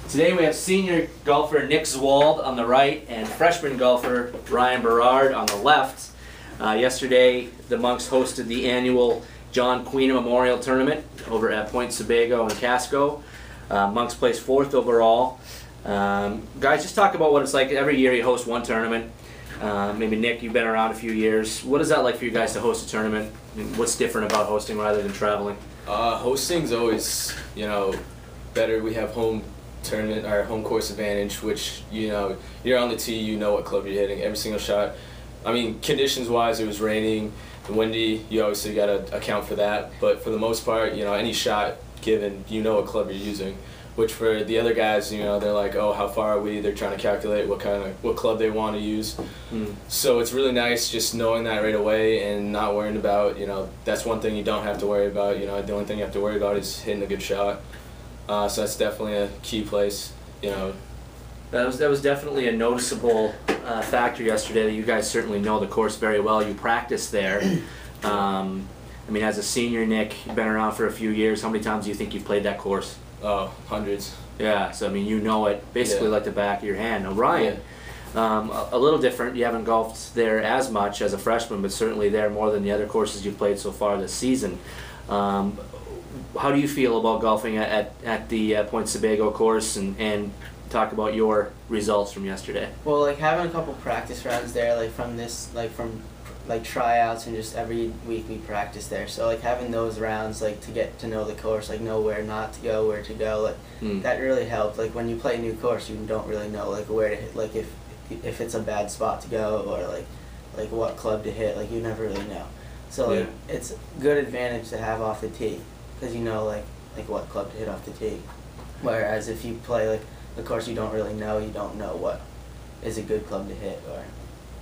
Today we have senior golfer Nick Zwald on the right and freshman golfer Ryan Berard on the left. Yesterday the Monks hosted the annual John Queen Memorial Tournament over at Point Sebago in Casco. Monks placed 4th overall. Guys, just talk about what it's like. Every year you host one tournament. Maybe Nick, you've been around a few years. What is that like for you guys to host a tournament? I mean, what's different about hosting rather than traveling? Hosting's always, better. We have home tournament, our home course advantage, which, you're on the tee, you know what club you're hitting every single shot. I mean, conditions-wise, it was raining and windy. You obviously got to account for that. But for the most part, any shot given, you know what club you're using. Which for the other guys, they're like, oh, how far are we? They're trying to calculate what club they want to use. So it's really nice just knowing that right away and not worrying about, that's one thing you don't have to worry about. The only thing you have to worry about is hitting a good shot. So that's definitely a key place. That was definitely a noticeable factor yesterday. That you guys certainly know the course very well. You practice there. I mean, as a senior, Nick, you've been around for a few years. How many times do you think you've played that course? Oh, hundreds. Yeah, so I mean, you know it basically like the back of your hand. Now, Ryan, a little different. You haven't golfed there as much as a freshman, but certainly there more than the other courses you've played so far this season. How do you feel about golfing at the Point Sebago course, and talk about your results from yesterday? Well, having a couple practice rounds there, from tryouts, and just every week we practice there. So having those rounds, to get to know the course, know where not to go, where to go, that really helped. When you play a new course, you don't really know where to hit, if it's a bad spot to go, or what club to hit. You never really know. So it's a good advantage to have off the tee, because you know what club to hit off the tee. Whereas if you play a course you don't really know, you don't know what is a good club to hit,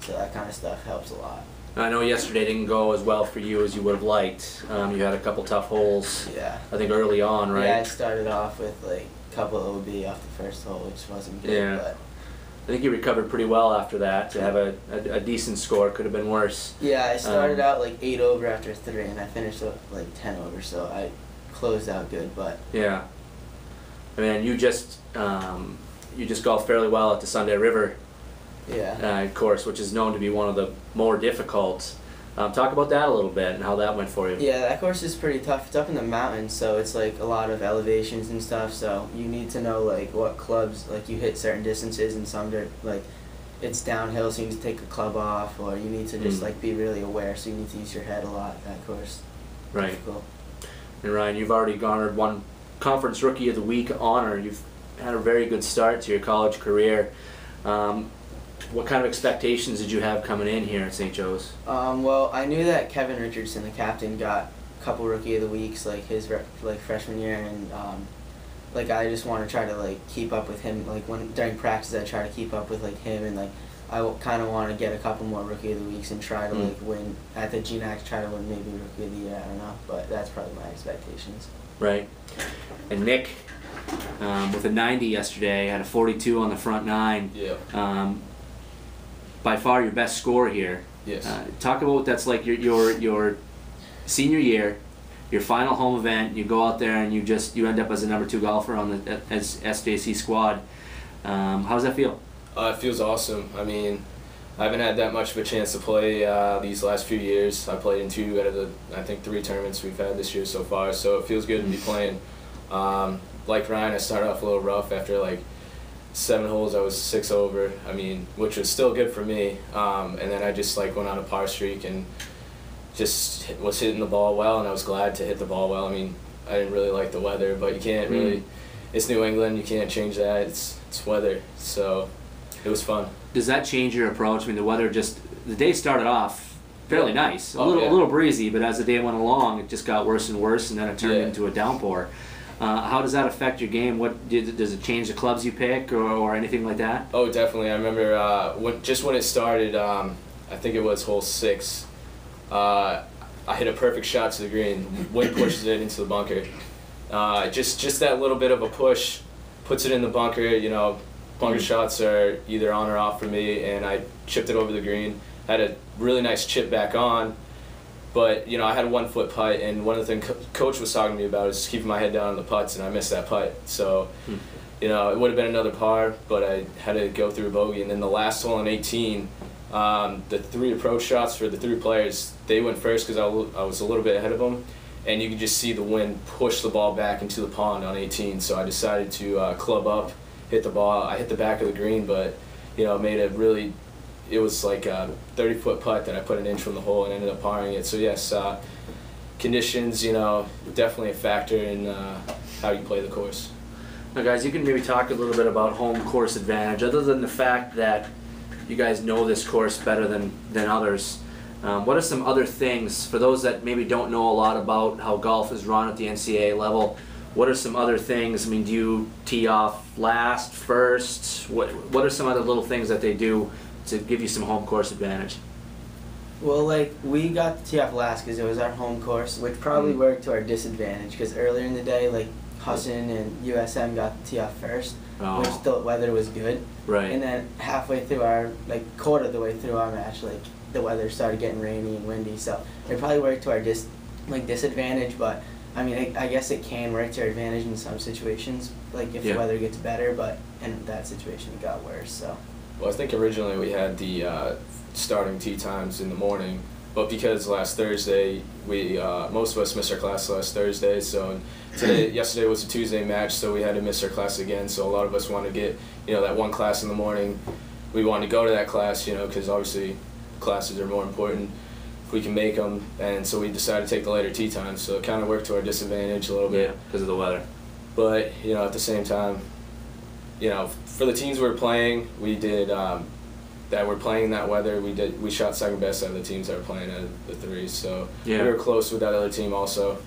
so that kind of stuff helps a lot. I know yesterday didn't go as well for you as you would have liked. You had a couple tough holes. Yeah. I think early on, right? Yeah, I started off with a couple OB off the first hole, which wasn't good. Yeah. But I think you recovered pretty well after that to have a decent score. Could have been worse. Yeah, I started out 8 over after 3, and I finished up 10 over, so I closed out good. But yeah, I mean, you just golfed fairly well at the Sunday River course, which is known to be one of the more difficult. Talk about that a little bit and how that went for you. Yeah, that course is pretty tough. It's up in the mountains, so it's a lot of elevations and stuff. So you need to know what clubs you hit certain distances, and some it's downhill, so you need to take a club off, or you need to just be really aware. So you need to use your head a lot. That course. Right. Difficult. And Ryan, you've already garnered one Conference Rookie of the Week honor. You've had a very good start to your college career. What kind of expectations did you have coming in here at St. Joe's? Well, I knew that Kevin Richardson, the captain, got a couple Rookie of the Weeks his freshman year, and I just want to try to keep up with him. During practice, I try to keep up with him, and I kind of want to get a couple more Rookie of the Weeks and try to win at the GNAC. Try to win maybe Rookie of the Year. I don't know, but that's probably my expectations. Right. And Nick, with a 90 yesterday, had a 42 on the front 9. Yeah. By far your best score here. Yes. Talk about what that's like. Your senior year, your final home event. You go out there and you end up as a number 2 golfer on the SJC squad. How does that feel? It feels awesome. I mean, I haven't had that much of a chance to play these last few years. I played in 2 out of the, I think, 3 tournaments we've had this year so far. So it feels good to be playing. Like Ryan, I started off a little rough after 7 holes. I was 6 over. I mean, which was still good for me. And then I just went on a par streak and just was hitting the ball well, and I was glad to hit the ball well. I mean, I didn't really like the weather, but you can't really. It's New England. You can't change that. It's weather. So it was fun. Does that change your approach? I mean, the weather the day started off fairly nice, a little breezy, but as the day went along, it just got worse and worse, and then it turned into a downpour. How does that affect your game? Does it change the clubs you pick or anything like that? Oh, definitely. I remember when it started, I think it was hole 6, I hit a perfect shot to the green. Wind pushes it into the bunker. Just that little bit of a push puts it in the bunker. Bunker shots are either on or off for me, and I chipped it over the green. Had a really nice chip back on, But, I had a 1 foot putt, and one of the things Coach was talking to me about is keeping my head down on the putts, and I missed that putt. So, it would have been another par, but I had to go through a bogey. And then the last hole on 18, the 3 approach shots for the 3 players, they went first because I was a little bit ahead of them, and you could just see the wind push the ball back into the pond on 18. So I decided to club up, hit the ball. I hit the back of the green, but, made a really... It was like a 30-foot putt that I put an inch from the hole and ended up parring it. So yes, conditions, definitely a factor in how you play the course. Now guys, you can maybe talk a little bit about home course advantage. Other than the fact that you guys know this course better than others, what are some other things, for those that maybe don't know a lot about how golf is run at the NCAA level, what are some other things? I mean, do you tee off last, first? What are some other little things that they do to give you some home course advantage? Well, like, we got the tee off last because it was our home course, which probably worked to our disadvantage because earlier in the day, like, Husson and USM got the tee off first, which the weather was good. Right. And then halfway through quarter of the way through our match, like, the weather started getting rainy and windy, so it probably worked to our disadvantage, but I mean, I guess it can work to our advantage in some situations, like if the weather gets better, but in that situation it got worse, so. Well, I think originally we had the starting tee times in the morning, but because last Thursday we most of us missed our class last Thursday, so yesterday was a Tuesday match, so we had to miss our class again. So a lot of us wanted to get that one class in the morning. We wanted to go to that class, because obviously classes are more important if we can make them, and so we decided to take the later tee times. So it kind of worked to our disadvantage a little bit. Yeah, because of the weather. But at the same time, for the teams we were playing, we did that were playing in that weather. We shot second best out of the teams that were playing out of the 3s. So we were close with that other team also.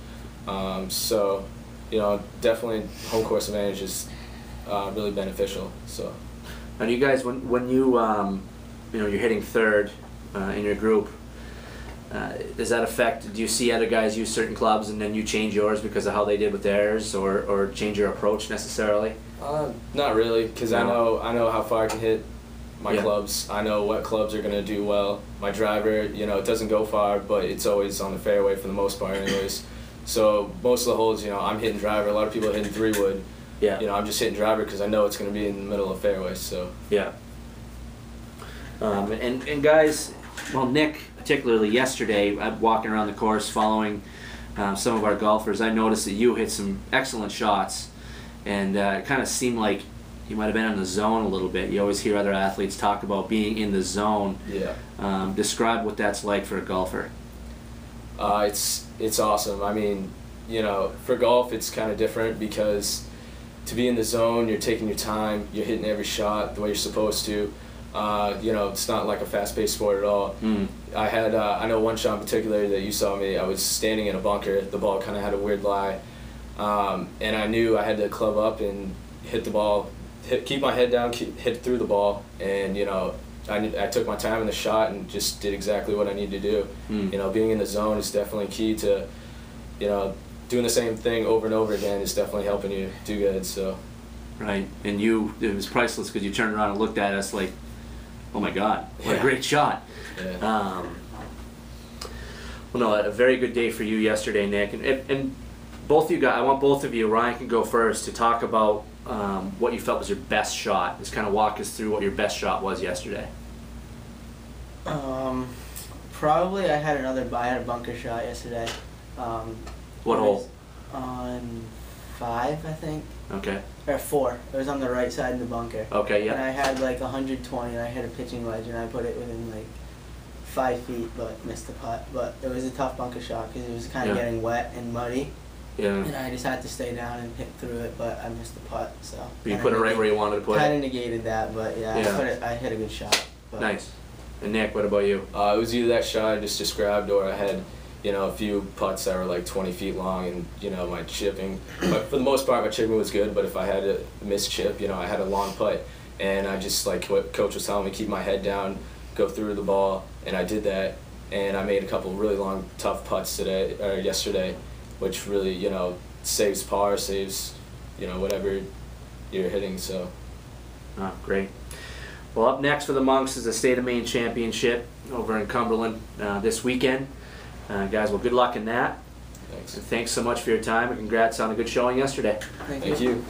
So definitely home course advantage is really beneficial. So. And you guys, when you you're hitting third in your group, does that affect? Do you see other guys use certain clubs and then you change yours because of how they did with theirs, or change your approach necessarily? Not really, because I know how far I can hit my clubs. I know what clubs are going to do well. My driver, it doesn't go far, but it's always on the fairway for the most part anyways. So most of the holes, I'm hitting driver. A lot of people are hitting 3-wood. Yeah. I'm just hitting driver because I know it's going to be in the middle of fairway. So. Yeah. And guys, well, Nick, particularly yesterday, walking around the course following some of our golfers, I noticed that you hit some excellent shots, and it kind of seemed like you might have been in the zone a little bit. You always hear other athletes talk about being in the zone. Yeah. Describe what that's like for a golfer. It's awesome. I mean, for golf it's kind of different because to be in the zone, you're taking your time, you're hitting every shot the way you're supposed to. It's not like a fast-paced sport at all. I know one shot in particular that you saw me. I was standing in a bunker. The ball kind of had a weird lie, and I knew I had to club up and hit the ball, keep my head down, hit through the ball, and I took my time in the shot and just did exactly what I needed to do. Being in the zone is definitely key to, doing the same thing over and over again is definitely helping you do good. So. Right, and it was priceless because you turned around and looked at us like, oh my God, what a great shot. Yeah. Well, no, a very good day for you yesterday, Nick. And both of you guys, I want both of you, Ryan can go first, to talk about what you felt was your best shot. Just kind of walk us through what your best shot was yesterday. Probably I had a bunker shot yesterday. What hole? On 5, I think. Okay. Or 4. It was on the right side in the bunker. Okay, yeah. And I had like 120, and I hit a pitching wedge, and I put it within like 5 feet, but missed the putt. But it was a tough bunker shot because it was kind of getting wet and muddy. Yeah. And I just had to stay down and hit through it, but I missed the putt. So. But you put it right where you wanted to put it. Kind of negated that, but I hit a good shot. But. Nice. And Nick, what about you? It was either that shot I just described, or I had. A few putts that were like 20 feet long, and my chipping. But for the most part, my chipping was good. But if I had a miss chip, I had a long putt, and I just, like what Coach was telling me, keep my head down, go through the ball, and I did that. And I made a couple really long, tough putts yesterday, which really saves par, saves whatever you're hitting. So. Oh, great. Well, up next for the Monks is the State of Maine Championship over in Cumberland this weekend. Guys, well, good luck in that. Thanks. And thanks so much for your time, and congrats on a good showing yesterday. Thank Thank you. you.